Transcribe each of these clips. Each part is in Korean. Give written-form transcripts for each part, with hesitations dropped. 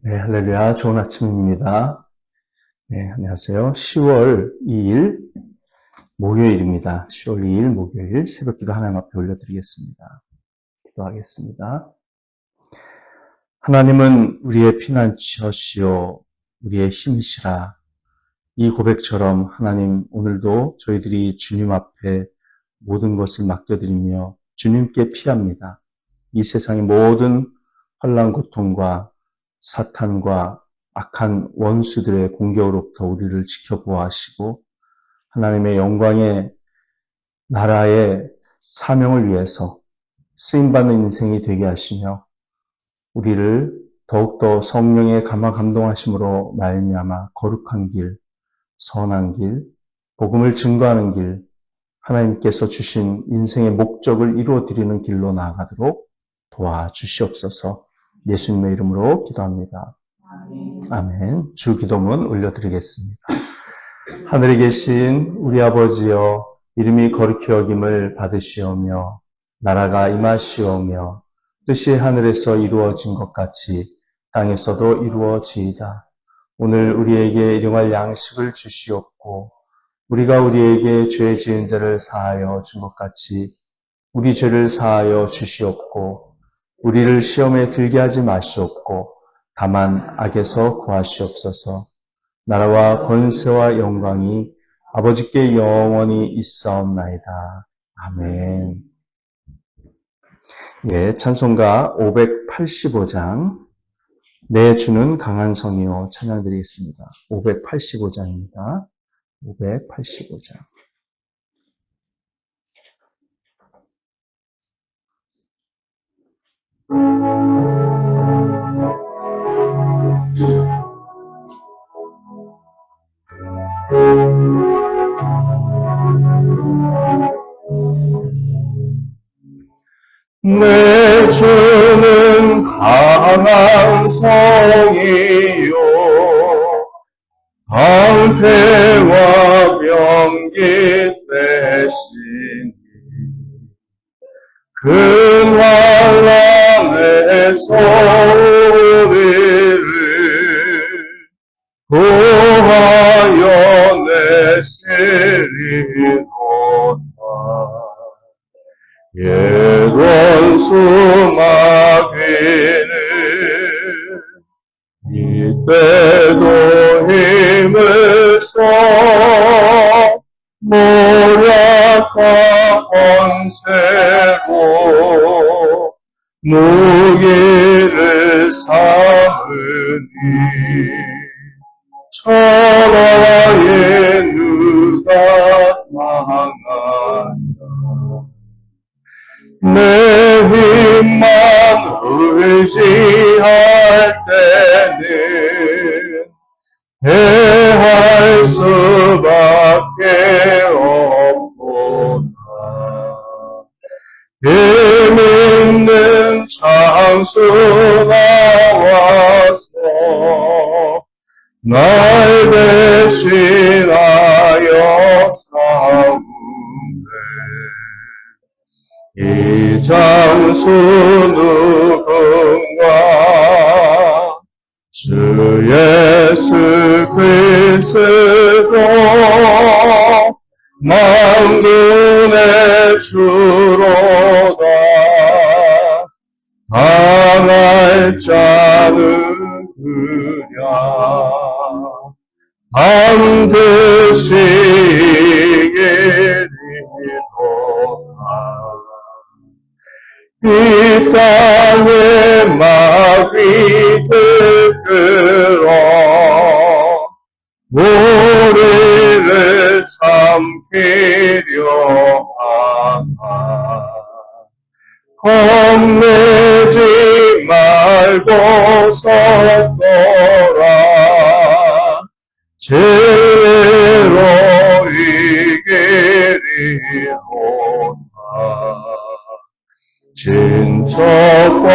네, 할렐루야. 좋은 아침입니다. 네, 안녕하세요. 10월 2일 목요일입니다. 10월 2일 목요일 새벽 기도 하나님 앞에 올려드리겠습니다. 기도하겠습니다. 하나님은 우리의 피난처시요 우리의 힘이시라. 이 고백처럼 하나님 오늘도 저희들이 주님 앞에 모든 것을 맡겨드리며 주님께 피합니다. 이 세상의 모든 환난 고통과 사탄과 악한 원수들의 공격으로부터 우리를 지켜보아하시고 하나님의 영광의 나라의 사명을 위해서 쓰임받는 인생이 되게 하시며 우리를 더욱더 성령의 감화 감동하심으로 말미암아 거룩한 길, 선한 길, 복음을 증거하는 길, 하나님께서 주신 인생의 목적을 이루어드리는 길로 나아가도록 도와주시옵소서. 예수님의 이름으로 기도합니다. 아멘. 주 기도문 올려드리겠습니다. 하늘에 계신 우리 아버지여, 이름이 거룩히 여김을 받으시오며 나라가 임하시오며 뜻이 하늘에서 이루어진 것 같이 땅에서도 이루어지이다. 오늘 우리에게 일용할 양식을 주시옵고 우리가 우리에게 죄 지은 자를 사하여 준 것 같이 우리 죄를 사하여 주시옵고 우리를 시험에 들게 하지 마시옵고 다만 악에서 구하시옵소서. 나라와 권세와 영광이 아버지께 영원히 있사옵나이다. 아멘. 예, 찬송가 585장 내 주는 강한 성이요 찬양드리겠습니다. 585장입니다. 585장. 내 주는 강한 성이요 방패와 병기 되시니 큰 환난에서 우리를 구하여 내시리로다. 옛 원수 마귀는 이때도 힘을 써 모략한 권세로 무기를 삼으니 천하에 누가 당하냐. 내 힘만 의지할 때는 패할 수밖에 없도다. 힘있는 장수가 와서 날 대신하여 싸우네. 이 장수 누군가 주 예수 그리스도 만군의 주로다. 당할 자는 그냥 반드시 이기리로다. 이 땅의 마귀들 끌어 우리를 삼키려 하나. 겁내지 말고 서더라. 진리로 이기리로다. 진척과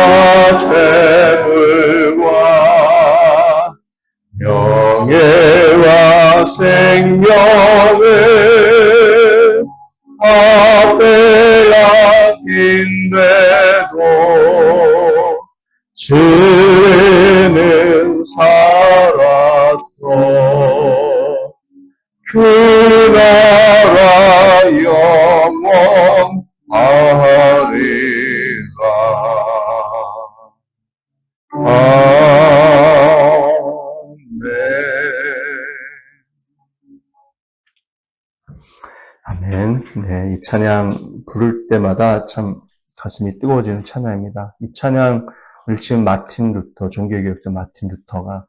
재물과 명예와 생명을 다 빼앗긴데도 진리를 살아서 그 나라 영원하리라. 아멘. 네, 이 찬양 부를 때마다 참 가슴이 뜨거워지는 찬양입니다. 이 찬양을 지금 마틴 루터, 종교개혁자 마틴 루터가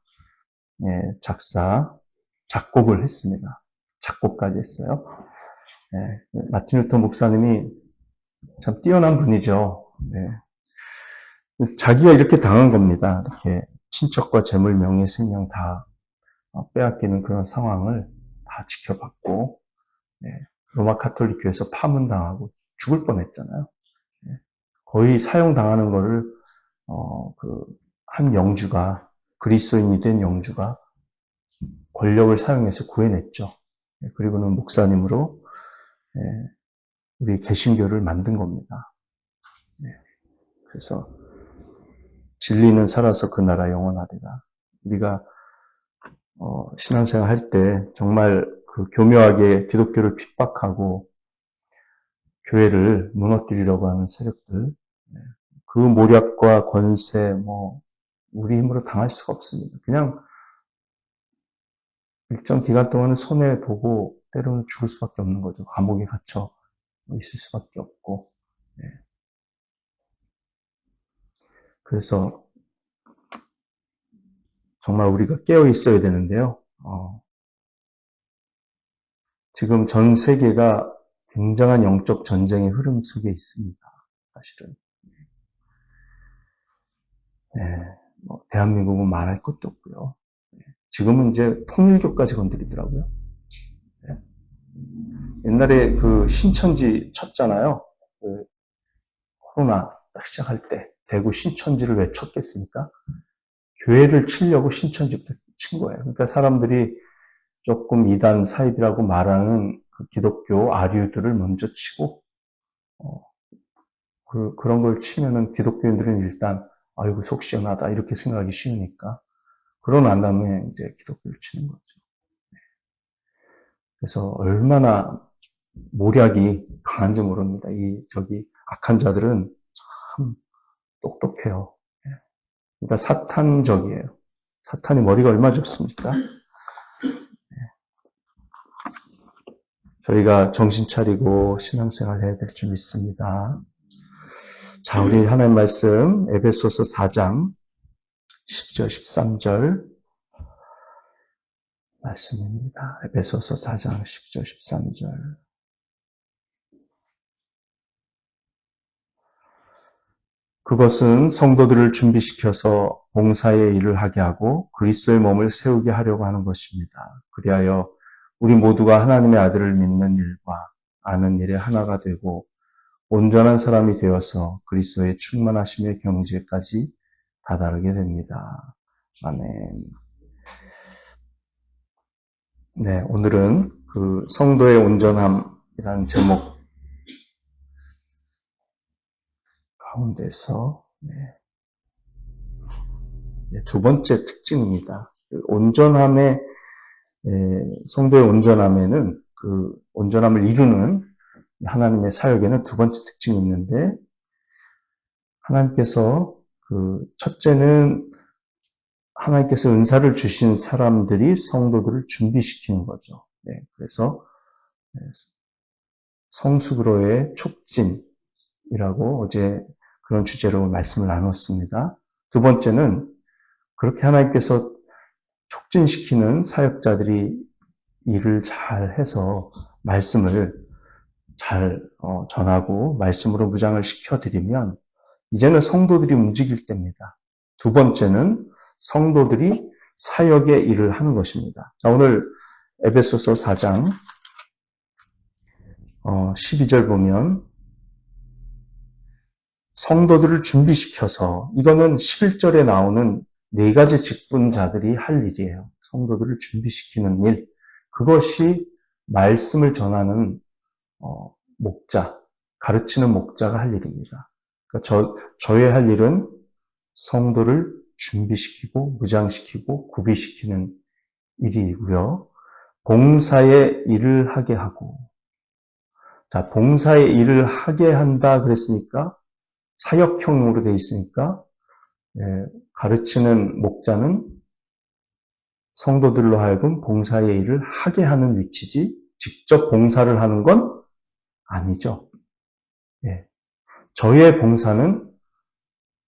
작곡을 했습니다. 작곡까지 했어요. 마틴 루터 목사님이 참 뛰어난 분이죠. 자기가 이렇게 당한 겁니다. 이렇게 친척과 재물, 명예, 생명 다 빼앗기는 그런 상황을 다 지켜봤고, 로마 가톨릭 교회에서 파문당하고 죽을 뻔했잖아요. 거의 사형당하는 거를 한 영주가, 그리스도인이 된 영주가 권력을 사용해서 구해냈죠. 그리고는 목사님으로 우리 개신교를 만든 겁니다. 그래서 진리는 살아서 그 나라 영원하리라. 우리가 신앙생활 할 때 정말 그 교묘하게 기독교를 핍박하고 교회를 무너뜨리려고 하는 세력들, 그 모략과 권세, 우리 힘으로 당할 수가 없습니다. 그냥 일정 기간 동안은 손해보고 때로는 죽을 수밖에 없는 거죠. 감옥에 갇혀 있을 수밖에 없고. 그래서 정말 우리가 깨어 있어야 되는데요. 지금 전 세계가 굉장한 영적 전쟁의 흐름 속에 있습니다. 사실은. 대한민국은 말할 것도 없고요. 지금은 이제 통일교까지 건드리더라고요. 옛날에 그 신천지 쳤잖아요. 그 코로나 딱 시작할 때 대구 신천지를 왜 쳤겠습니까? 교회를 치려고 신천지부터 친 거예요. 그러니까 사람들이 조금 이단 사입이라고 말하는 그 기독교 아류들을 먼저 치고 그런 걸 치면은 기독교인들은 일단 아이고 속 시원하다 이렇게 생각하기 쉬우니까 그러고 난 다음에 이제 기독교를 치는 거죠. 그래서 얼마나 모략이 강한지 모릅니다. 저기 악한 자들은 참 똑똑해요. 그러니까 사탄적이에요. 사탄이 머리가 얼마나 좋습니까? 저희가 정신 차리고 신앙생활 해야 될 줄 믿습니다. 자, 우리 하나님 말씀 에베소서 4장 10절 13절 말씀입니다. 에베소서 4장 10절 13절. 그것은 성도들을 준비시켜서 봉사의 일을 하게 하고 그리스도의 몸을 세우게 하려고 하는 것입니다. 그리하여 우리 모두가 하나님의 아들을 믿는 일과 아는 일에 하나가 되고 온전한 사람이 되어서 그리스도의 충만하심의 경지까지 다다르게 됩니다. 아멘. 네, 오늘은 그 성도의 온전함이라는 제목 가운데서 두 번째 특징입니다. 온전함의 성도의 온전함에는 그 온전함을 이루는 하나님의 사역에는 두 번째 특징이 있는데 하나님께서 그 첫째는 하나님께서 은사를 주신 사람들이 성도들을 준비시키는 거죠. 그래서 성숙으로의 촉진이라고 어제 그런 주제로 말씀을 나눴습니다. 두 번째는 그렇게 하나님께서 촉진시키는 사역자들이 일을 잘 해서 말씀을 잘 전하고 말씀으로 무장을 시켜드리면 이제는 성도들이 움직일 때입니다. 두 번째는 성도들이 사역의 일을 하는 것입니다. 자, 오늘 에베소서 4장 12절 보면 성도들을 준비시켜서 이거는 11절에 나오는 네 가지 직분자들이 할 일이에요. 성도들을 준비시키는 일. 그것이 말씀을 전하는 목자, 가르치는 목자가 할 일입니다. 그러니까 저의 할 일은 성도를 준비시키고 무장시키고 구비시키는 일이고요. 봉사의 일을 하게 하고, 자, 봉사의 일을 하게 한다 그랬으니까 사역형으로 되어 있으니까 가르치는 목자는 성도들로 하여금 봉사의 일을 하게 하는 위치지 직접 봉사를 하는 건 아니죠. 예. 저의 봉사는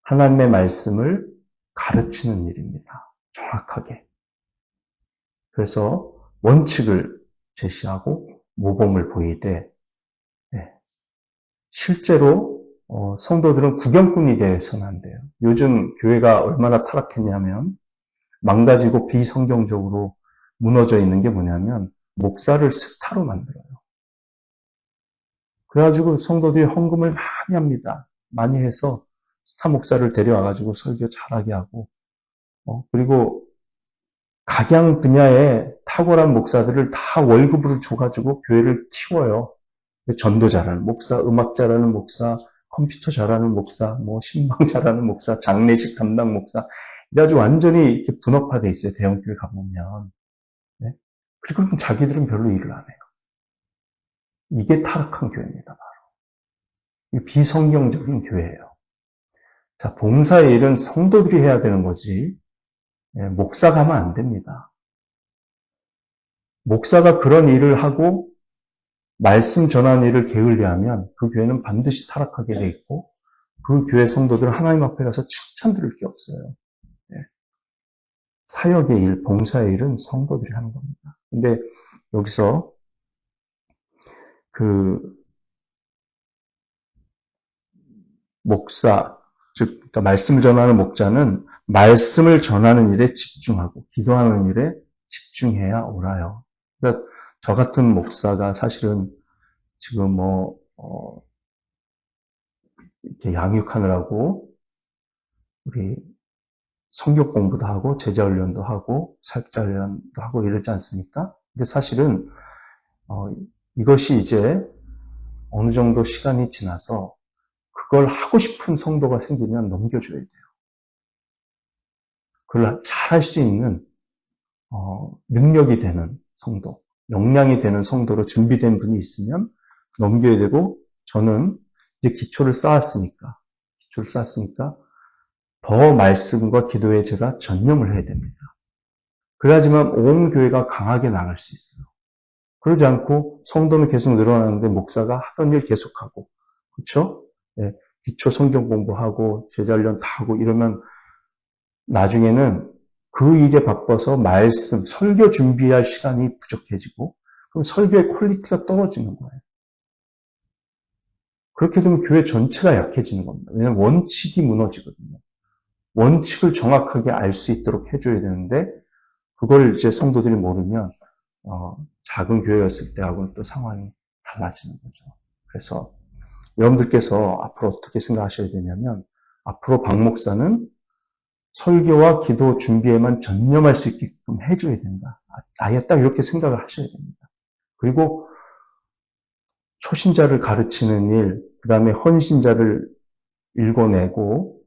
하나님의 말씀을 가르치는 일입니다. 정확하게. 그래서 원칙을 제시하고 모범을 보이되 실제로 성도들은 구경꾼이 되어서는 안 돼요. 요즘 교회가 얼마나 타락했냐면 망가지고 비성경적으로 무너져 있는 게 뭐냐면 목사를 스타로 만들어요. 그래가지고 성도들이 헌금을 많이 합니다. 많이 해서 스타 목사를 데려와가지고 설교 잘하게 하고 그리고 각양 분야에 탁월한 목사들을 다 월급으로 줘가지고 교회를 키워요. 전도 잘하는 목사, 음악 잘하는 목사, 컴퓨터 잘하는 목사, 신방 잘하는 목사, 장례식 담당 목사. 이래가지고 완전히 이렇게 분업화돼 있어요. 대형교회 가보면. 네? 그리고 자기들은 별로 일을 안 해요. 이게 타락한 교회입니다. 바로. 비성경적인 교회예요. 자, 봉사의 일은 성도들이 해야 되는 거지. 목사가 하면 안 됩니다. 목사가 그런 일을 하고 말씀 전하는 일을 게을리하면 그 교회는 반드시 타락하게 돼 있고 그 교회 성도들은 하나님 앞에 가서 칭찬 들을 게 없어요. 사역의 일, 봉사의 일은 성도들이 하는 겁니다. 근데 여기서 목사, 즉 그러니까 말씀을 전하는 목자는 말씀을 전하는 일에 집중하고 기도하는 일에 집중해야 옳아요. 그러니까 저 같은 목사가 사실은 지금 이렇게 양육하느라고 우리 성경 공부도 하고 제자 훈련도 하고 사역자 훈련도 하고 이러지 않습니까? 근데 사실은 이것이 이제 어느 정도 시간이 지나서 그걸 하고 싶은 성도가 생기면 넘겨줘야 돼요. 그걸 잘할 수 있는 능력이 되는 성도, 역량이 되는 성도로 준비된 분이 있으면 넘겨야 되고 저는 이제 기초를 쌓았으니까 더 말씀과 기도에 제가 전념을 해야 됩니다. 그래야지만 온 교회가 강하게 나갈 수 있어요. 그러지 않고 성도는 계속 늘어나는데 목사가 하던 일 계속하고 그렇죠? 네, 기초 성경 공부하고 제자 훈련 다 하고 이러면 나중에는 그 일에 바빠서 말씀, 설교 준비할 시간이 부족해지고 그럼 설교의 퀄리티가 떨어지는 거예요. 그렇게 되면 교회 전체가 약해지는 겁니다. 왜냐하면 원칙이 무너지거든요. 원칙을 정확하게 알 수 있도록 해줘야 되는데 그걸 이제 성도들이 모르면 작은 교회였을 때하고는 또 상황이 달라지는 거죠. 그래서 여러분들께서 앞으로 어떻게 생각하셔야 되냐면 앞으로 박 목사는 설교와 기도 준비에만 전념할 수 있게끔 해줘야 된다. 아예 딱 이렇게 생각을 하셔야 됩니다. 그리고 초신자를 가르치는 일, 그 다음에 헌신자를 읽어내고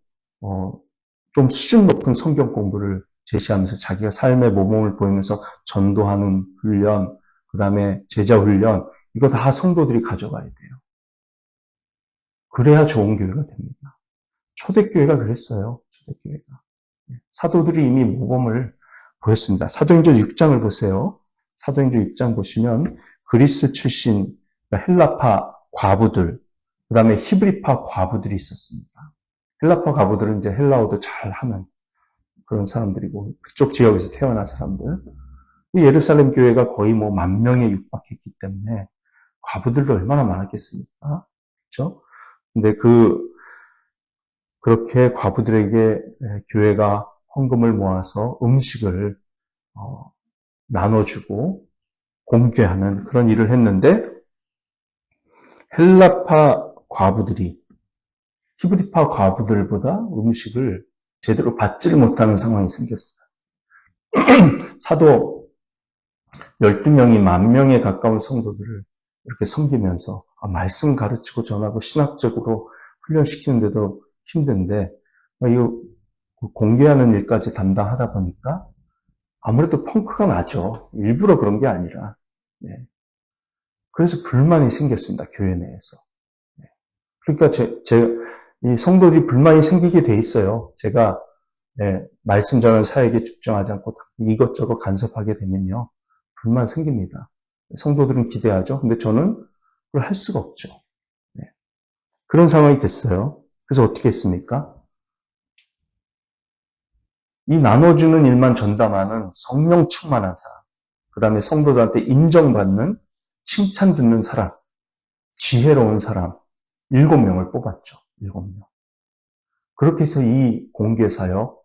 좀 수준 높은 성경 공부를 제시하면서 자기가 삶의 모범을 보이면서 전도하는 훈련, 그 다음에 제자 훈련, 이거 다 성도들이 가져가야 돼요. 그래야 좋은 교회가 됩니다. 초대교회가 그랬어요. 초대교회가. 사도들이 이미 모범을 보였습니다. 사도행전 6장을 보세요. 사도행전 6장 보시면 그리스 출신 헬라파 과부들, 그 다음에 히브리파 과부들이 있었습니다. 헬라파 과부들은 이제 헬라어도 잘하는 그런 사람들이고 그쪽 지역에서 태어난 사람들. 예루살렘 교회가 거의 10,000명에 육박했기 때문에 과부들도 얼마나 많았겠습니까? 그렇죠? 근데 그렇게 과부들에게 교회가 헌금을 모아서 음식을 나눠주고 공개하는 그런 일을 했는데 헬라파 과부들이 히브리파 과부들보다 음식을 제대로 받지를 못하는 상황이 생겼어요. 사도 12명이 10,000명에 가까운 성도들을 이렇게 섬기면서 말씀 가르치고 전하고 신학적으로 훈련시키는데도 힘든데 이거 공개하는 일까지 담당하다 보니까 아무래도 펑크가 나죠. 일부러 그런 게 아니라. 네. 그래서 불만이 생겼습니다. 교회 내에서. 네. 그러니까 이 성도들이 불만이 생기게 돼 있어요. 제가 말씀 전하는 사역에 집중하지 않고 이것저것 간섭하게 되면요. 불만 생깁니다. 성도들은 기대하죠. 근데 저는 그걸 할 수가 없죠. 네. 그런 상황이 됐어요. 그래서 어떻게 했습니까? 이 나눠주는 일만 전담하는 성령 충만한 사람, 그 다음에 성도들한테 인정받는, 칭찬 듣는 사람, 지혜로운 사람, 7명을 뽑았죠. 7명. 그렇게 해서 이 공개 사역,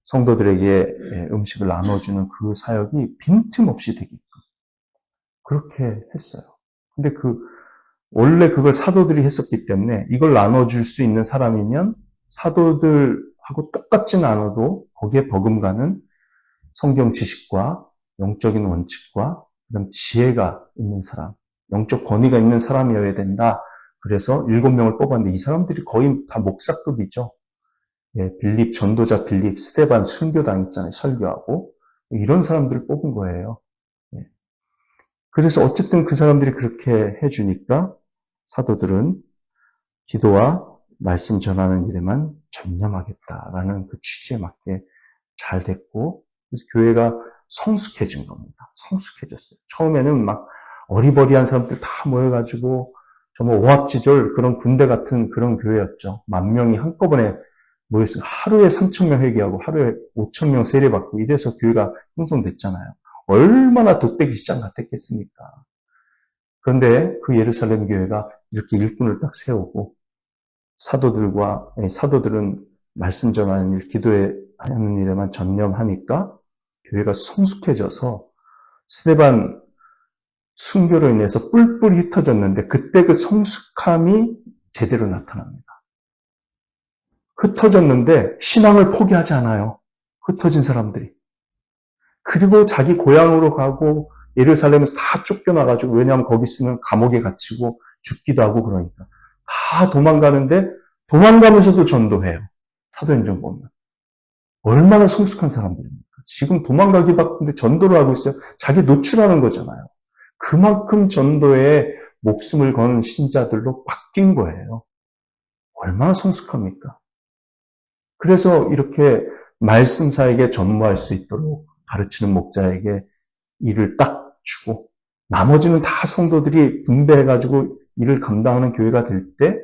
성도들에게 음식을 나눠주는 그 사역이 빈틈없이 되게끔 그렇게 했어요. 근데 원래 그걸 사도들이 했었기 때문에 이걸 나눠줄 수 있는 사람이면 사도들하고 똑같진 않아도 거기에 버금가는 성경 지식과 영적인 원칙과 그다음 지혜가 있는 사람, 영적 권위가 있는 사람이어야 된다. 그래서 7명을 뽑았는데 이 사람들이 거의 다 목사급이죠. 빌립, 전도자 빌립, 스데반 순교당 있잖아요. 설교하고. 이런 사람들을 뽑은 거예요. 그래서 어쨌든 그 사람들이 그렇게 해주니까 사도들은 기도와 말씀 전하는 일에만 전념하겠다라는 그 취지에 맞게 잘 됐고, 그래서 교회가 성숙해진 겁니다. 성숙해졌어요. 처음에는 막 어리버리한 사람들 다 모여가지고 정말 오합지졸 그런 군대 같은 그런 교회였죠. 10,000명이 한꺼번에 모였어요. 하루에 3,000명 회개하고 하루에 5,000명 세례받고 이래서 교회가 형성됐잖아요. 얼마나 돗대기 시장 같았겠습니까? 그런데 그 예루살렘 교회가 이렇게 일꾼을 딱 세우고 사도들은 말씀 전하는 일, 기도하는 일에만 전념하니까 교회가 성숙해져서 스데반 순교로 인해서 뿔뿔이 흩어졌는데 그때 그 성숙함이 제대로 나타납니다. 흩어졌는데 신앙을 포기하지 않아요. 흩어진 사람들이. 그리고 자기 고향으로 가고 예루살렘에서 다 쫓겨나가지고 왜냐하면 거기 있으면 감옥에 갇히고 죽기도 하고 그러니까 다 도망가는데 도망가면서도 전도해요. 사도행전 보면. 얼마나 성숙한 사람들입니까? 지금 도망가기 바쁜데 전도를 하고 있어요. 자기 노출하는 거잖아요. 그만큼 전도에 목숨을 거는 신자들로 바뀐 거예요. 얼마나 성숙합니까? 그래서 이렇게 말씀사에게 전무할 수 있도록 가르치는 목자에게 일을 딱 주고 나머지는 다 성도들이 분배해가지고 일을 감당하는 교회가 될 때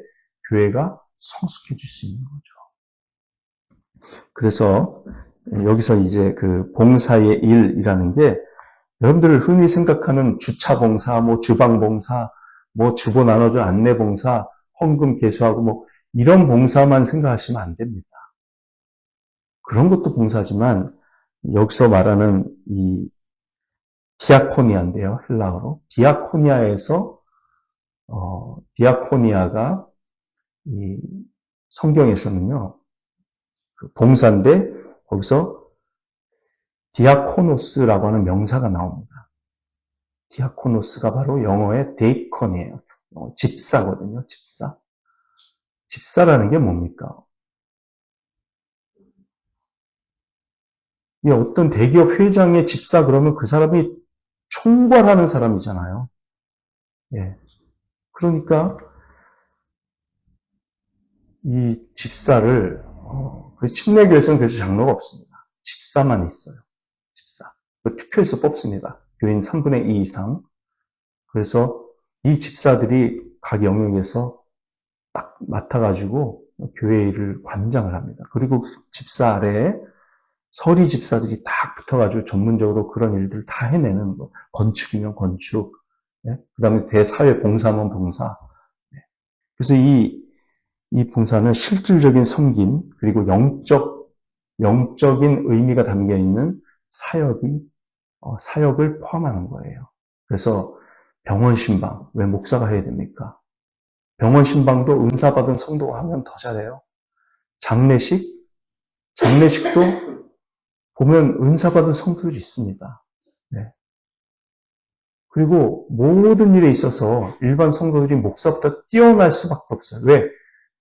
교회가 성숙해질 수 있는 거죠. 그래서 여기서 이제 그 봉사의 일이라는 게 여러분들 흔히 생각하는 주차 봉사, 뭐 주방 봉사, 뭐 주보 나눠준 안내 봉사, 헌금 개수하고 뭐 이런 봉사만 생각하시면 안 됩니다. 그런 것도 봉사지만 여기서 말하는 이 디아코니아인데요. 헬라어로. 디아코니아에서 디아코니아가 이 성경에서는요. 그 봉사인데 거기서 디아코노스라고 하는 명사가 나옵니다. 디아코노스가 바로 영어의 데이컨이에요. 집사거든요. 집사. 집사라는 게 뭡니까? 이 어떤 대기업 회장의 집사 그러면 그 사람이 총괄하는 사람이잖아요. 예. 그러니까 이 집사를 침례교에서는 그래서 장로가 없습니다. 집사만 있어요. 집사. 투표해서 뽑습니다. 교인 3분의 2 이상. 그래서 이 집사들이 각 영역에서 딱 맡아가지고 교회 일을 관장을 합니다. 그리고 집사 아래에 서리 집사들이 딱 붙어가지고 전문적으로 그런 일들을 다 해내는 거. 건축이면 건축, 그 다음에 대사회 봉사면 봉사. 그래서 이 봉사는 실질적인 섬김, 그리고 영적인 의미가 담겨 있는 사역을 포함하는 거예요. 그래서 병원 신방, 왜 목사가 해야 됩니까? 병원 신방도 은사 받은 성도가 하면 더 잘해요. 장례식도 보면 은사 받은 성도들이 있습니다. 네. 그리고 모든 일에 있어서 일반 성도들이 목사보다 뛰어날 수밖에 없어요. 왜?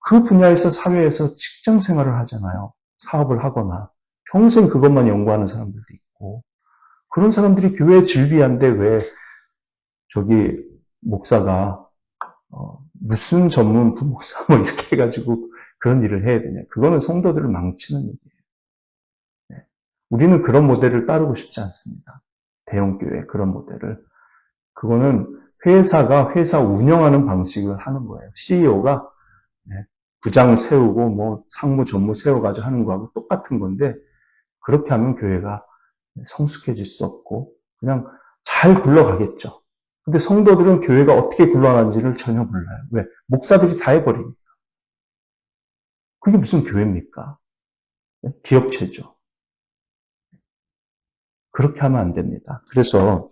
그 분야에서 사회에서 직장 생활을 하잖아요. 사업을 하거나 평생 그것만 연구하는 사람들도 있고 그런 사람들이 교회에 질비한데 왜 저기 목사가 무슨 전문 부목사 뭐 이렇게 해가지고 그런 일을 해야 되냐. 그거는 성도들을 망치는 일이에요. 네. 우리는 그런 모델을 따르고 싶지 않습니다. 대형교회 그런 모델을. 그거는 회사가 회사 운영하는 방식을 하는 거예요. CEO가 부장 세우고 뭐 상무 전무 세워가지고 하는 거하고 똑같은 건데 그렇게 하면 교회가 성숙해질 수 없고 그냥 잘 굴러가겠죠. 근데 성도들은 교회가 어떻게 굴러가는지를 전혀 몰라요. 왜? 목사들이 다 해버리니까. 그게 무슨 교회입니까? 기업체죠. 그렇게 하면 안 됩니다. 그래서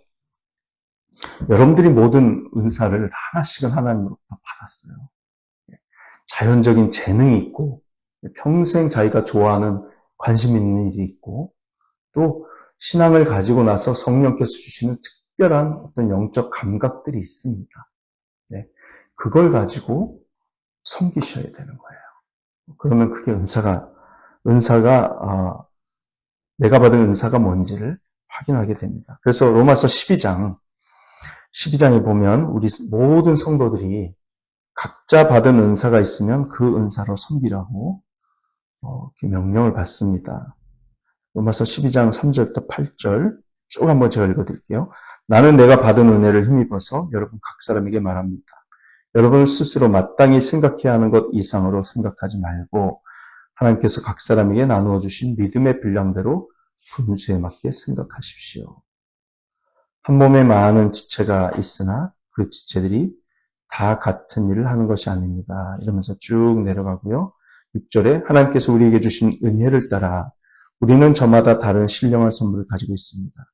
여러분들이 모든 은사를 하나씩은 하나님으로부터 받았어요. 자연적인 재능이 있고 평생 자기가 좋아하는 관심 있는 일이 있고 또 신앙을 가지고 나서 성령께서 주시는 특별한 어떤 영적 감각들이 있습니다. 네, 그걸 가지고 섬기셔야 되는 거예요. 그러면 그게 은사가 내가 받은 은사가 뭔지를 확인하게 됩니다. 그래서 로마서 12장에 보면 우리 모든 성도들이 각자 받은 은사가 있으면 그 은사로 섬기라고 명령을 받습니다. 로마서 12장 3절부터 8절 쭉 한번 제가 읽어드릴게요. 나는 내가 받은 은혜를 힘입어서 여러분 각 사람에게 말합니다. 여러분 스스로 마땅히 생각해야 하는 것 이상으로 생각하지 말고 하나님께서 각 사람에게 나누어 주신 믿음의 분량대로 분수에 맞게 생각하십시오. 한 몸에 많은 지체가 있으나 그 지체들이 다 같은 일을 하는 것이 아닙니다. 이러면서 쭉 내려가고요. 6절에 하나님께서 우리에게 주신 은혜를 따라 우리는 저마다 다른 신령한 선물을 가지고 있습니다.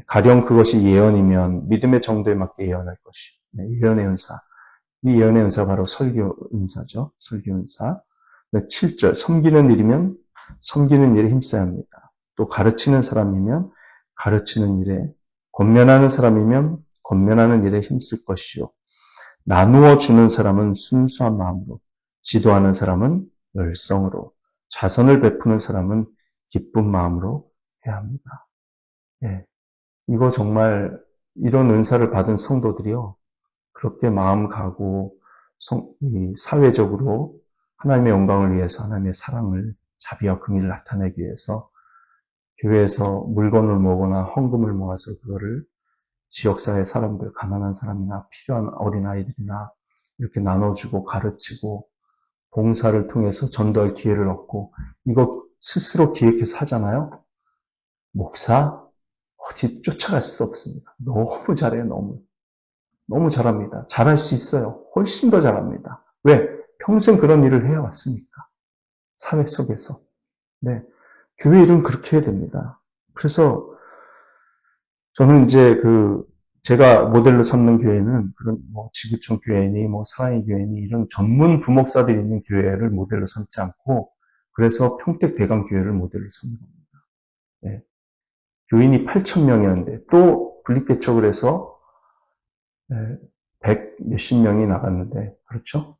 가령 그것이 예언이면 믿음의 정도에 맞게 예언할 것이요. 예언의 은사. 이 예언의 은사가 바로 설교 은사죠. 설교 은사. 7절 섬기는 일이면 섬기는 일에 힘써야 합니다. 또 가르치는 사람이면 가르치는 일에 권면하는 사람이면 권면하는 일에 힘쓸 것이요. 나누어 주는 사람은 순수한 마음으로, 지도하는 사람은 열성으로, 자선을 베푸는 사람은 기쁜 마음으로 해야 합니다. 예, 이거 정말 이런 은사를 받은 성도들이요. 그렇게 마음 가고 사회적으로 하나님의 영광을 위해서 하나님의 사랑을 자비와 긍휼을 나타내기 위해서 교회에서 물건을 모으거나 헌금을 모아서 그거를 지역사회 사람들, 가난한 사람이나 필요한 어린아이들이나 이렇게 나눠주고 가르치고 봉사를 통해서 전도할 기회를 얻고 이거 스스로 기획해서 하잖아요. 목사? 어디 쫓아갈 수 없습니다. 너무 잘해요. 너무 잘합니다. 잘할 수 있어요. 훨씬 더 잘합니다. 왜? 평생 그런 일을 해왔으니까. 사회 속에서. 네. 교회 일은 그렇게 해야 됩니다. 그래서 저는 이제 제가 모델로 삼는 교회는 그런 지구촌 교회니 사랑의 교회니 이런 전문 부목사들이 있는 교회를 모델로 삼지 않고 그래서 평택 대강 교회를 모델로 삼는 겁니다. 네. 교인이 8,000명이었는데 또 분립개척을 해서 100 몇십 명이 나갔는데 그렇죠?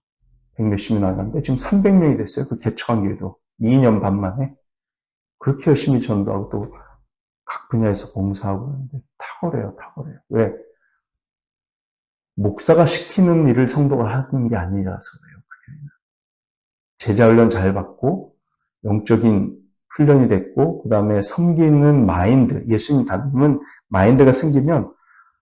100 몇십이 나갔는데 지금 300명이 됐어요. 그 개척한 교회도 2년 반 만에 그렇게 열심히 전도하고 또 각 분야에서 봉사하고 있는데 탁월해요. 왜? 목사가 시키는 일을 성도가 하는 게 아니라서 그래요. 제자 훈련 잘 받고 영적인 훈련이 됐고 그 다음에 섬기는 마인드, 예수님 닮은 마인드가 생기면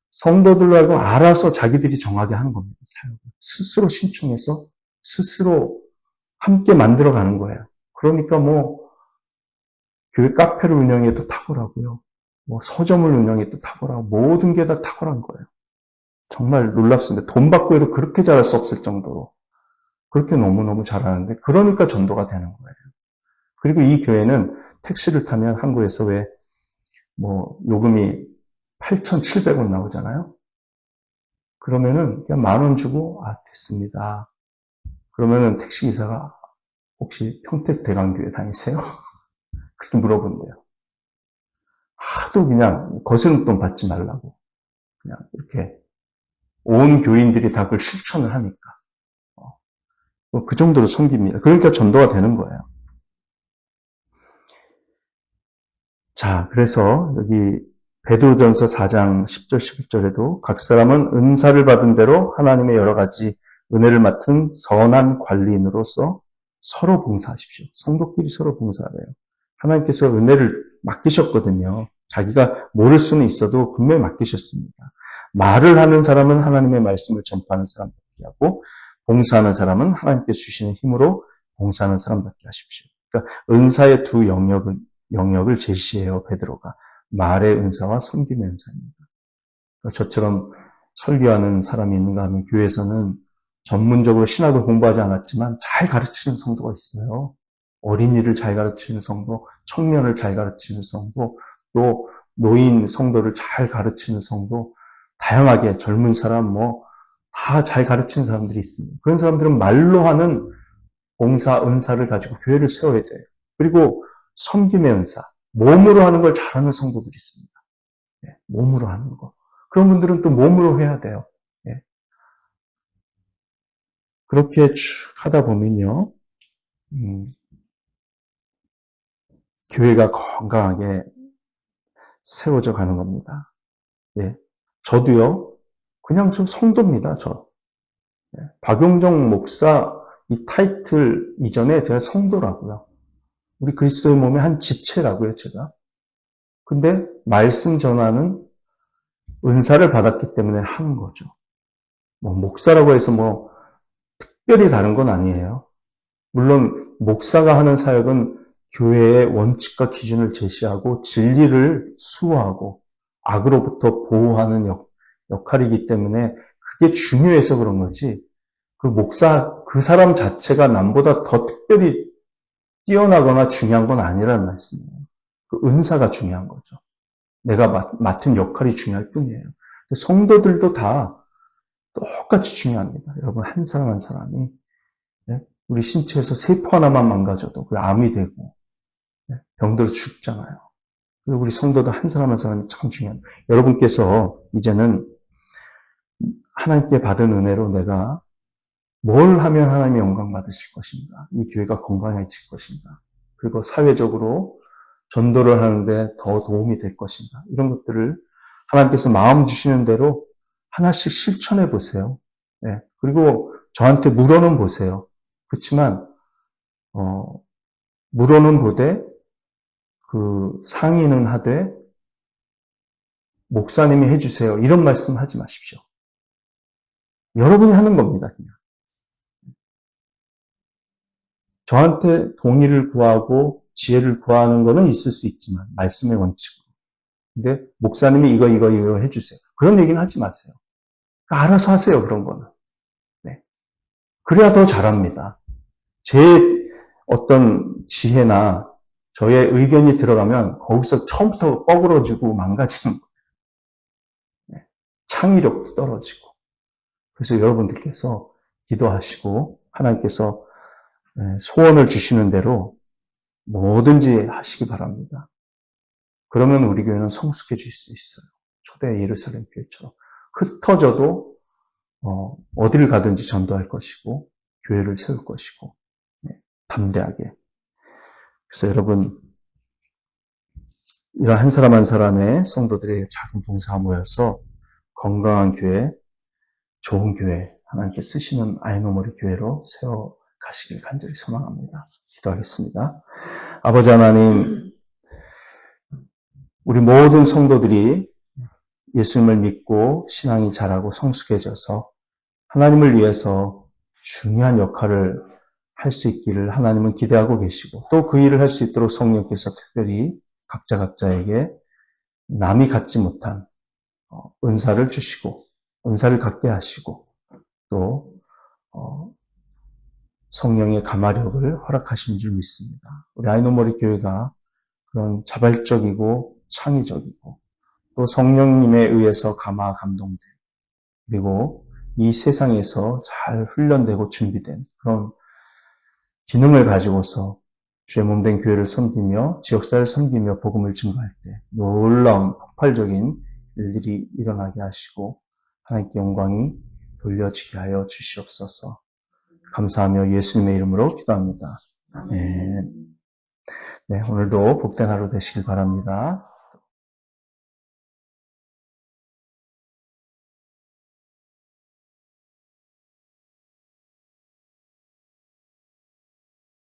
성도들로 하여금 알아서 자기들이 정하게 하는 겁니다. 사역을. 스스로 신청해서 스스로 함께 만들어가는 거예요. 그러니까 교회 카페를 운영해도 탁월하고요. 서점을 운영해도 탁월하고 모든 게 다 탁월한 거예요. 정말 놀랍습니다. 돈 받고 해도 그렇게 잘할 수 없을 정도로 그렇게 너무너무 잘하는데 그러니까 전도가 되는 거예요. 그리고 이 교회는 택시를 타면 한국에서 왜 요금이 8,700원 나오잖아요. 그러면은 그냥 10,000원 주고 됐습니다. 그러면은 택시기사가 혹시 평택 대강교회 다니세요? 그렇게 물어본대요. 하도 그냥 거스름 돈 받지 말라고. 그냥 이렇게 온 교인들이 다 그걸 실천을 하니까. 그 정도로 섬깁니다. 그러니까 전도가 되는 거예요. 자, 그래서 여기 베드로전서 4장 10절 11절에도 각 사람은 은사를 받은 대로 하나님의 여러 가지 은혜를 맡은 선한 관리인으로서 서로 봉사하십시오. 성도끼리 서로 봉사하래요. 하나님께서 은혜를 맡기셨거든요. 자기가 모를 수는 있어도 분명히 맡기셨습니다. 말을 하는 사람은 하나님의 말씀을 전파하는 사람답게 하고 봉사하는 사람은 하나님께서 주시는 힘으로 봉사하는 사람답게 하십시오. 그러니까 은사의 두 영역을 제시해요. 베드로가. 말의 은사와 섬김의 은사입니다. 그러니까 저처럼 설교하는 사람이 있는가 하면 교회에서는 전문적으로 신학을 공부하지 않았지만 잘 가르치는 성도가 있어요. 어린이를 잘 가르치는 성도, 청년을 잘 가르치는 성도, 또 노인 성도를 잘 가르치는 성도, 다양하게 젊은 사람 다 잘 가르치는 사람들이 있습니다. 그런 사람들은 말로 하는 봉사, 은사를 가지고 교회를 세워야 돼요. 그리고 섬김의 은사, 몸으로 하는 걸 잘하는 성도들이 있습니다. 예, 몸으로 하는 거. 그런 분들은 또 몸으로 해야 돼요. 예. 그렇게 쭉 하다 보면요, 교회가 건강하게 세워져 가는 겁니다. 예. 저도요, 그냥 좀 성도입니다, 저. 예. 박용정 목사 이 타이틀 이전에 제가 성도라고요. 우리 그리스도의 몸의 한 지체라고요, 제가. 근데 말씀 전하는 은사를 받았기 때문에 하는 거죠. 목사라고 해서 특별히 다른 건 아니에요. 물론 목사가 하는 사역은 교회의 원칙과 기준을 제시하고 진리를 수호하고 악으로부터 보호하는 역할이기 때문에 그게 중요해서 그런 거지. 그 사람 자체가 남보다 더 특별히 뛰어나거나 중요한 건 아니라는 말씀이에요. 그 은사가 중요한 거죠. 내가 맡은 역할이 중요할 뿐이에요. 성도들도 다 똑같이 중요합니다. 여러분, 한 사람 한 사람이. 네? 우리 신체에서 세포 하나만 망가져도 그 암이 되고, 네? 병들어 죽잖아요. 그리고 우리 성도도 한 사람 한 사람이 참 중요합니다. 여러분께서 이제는 하나님께 받은 은혜로 내가 뭘 하면 하나님의 영광 받으실 것인가? 이 교회가 건강해질 것인가? 그리고 사회적으로 전도를 하는데 더 도움이 될 것인가? 이런 것들을 하나님께서 마음 주시는 대로 하나씩 실천해 보세요. 네. 그리고 저한테 물어는 보세요. 그렇지만 물어는 보되 상의는 하되 목사님이 해주세요. 이런 말씀 하지 마십시오. 여러분이 하는 겁니다. 그냥. 저한테 동의를 구하고 지혜를 구하는 거는 있을 수 있지만 말씀의 원칙으로. 근데 목사님이 이거 해주세요. 그런 얘기는 하지 마세요. 알아서 하세요. 그런 거는. 네. 그래야 더 잘합니다. 제 어떤 지혜나 저의 의견이 들어가면 거기서 처음부터 뻐그러지고 망가지는 거예요. 네. 창의력도 떨어지고. 그래서 여러분들께서 기도하시고 하나님께서 소원을 주시는 대로 뭐든지 하시기 바랍니다. 그러면 우리 교회는 성숙해질 수 있어요. 초대 예루살렘 교회처럼. 흩어져도 어디를 가든지 전도할 것이고 교회를 세울 것이고 담대하게. 그래서 여러분 이런 한 사람 한 사람의 성도들의 작은 봉사가 모여서 건강한 교회, 좋은 교회, 하나님께 쓰시는 아이노머리 교회로 세워 가시길 간절히 소망합니다. 기도하겠습니다. 아버지 하나님, 우리 모든 성도들이 예수님을 믿고 신앙이 자라고 성숙해져서 하나님을 위해서 중요한 역할을 할 수 있기를 하나님은 기대하고 계시고 또 그 일을 할 수 있도록 성령께서 특별히 각자에게 남이 갖지 못한 은사를 주시고 은사를 갖게 하시고 또 성령의 가마력을 허락하신 줄 믿습니다. 우리 아이노머리 교회가 그런 자발적이고 창의적이고 또 성령님에 의해서 감동된 그리고 이 세상에서 잘 훈련되고 준비된 그런 기능을 가지고서 주의 몸된 교회를 섬기며 지역사회를 섬기며 복음을 증거할 때 놀라운 폭발적인 일들이 일어나게 하시고 하나님께 영광이 돌려지게 하여 주시옵소서. 감사하며 예수님의 이름으로 기도합니다. 아멘. 네, 오늘도 복된 하루 되시길 바랍니다.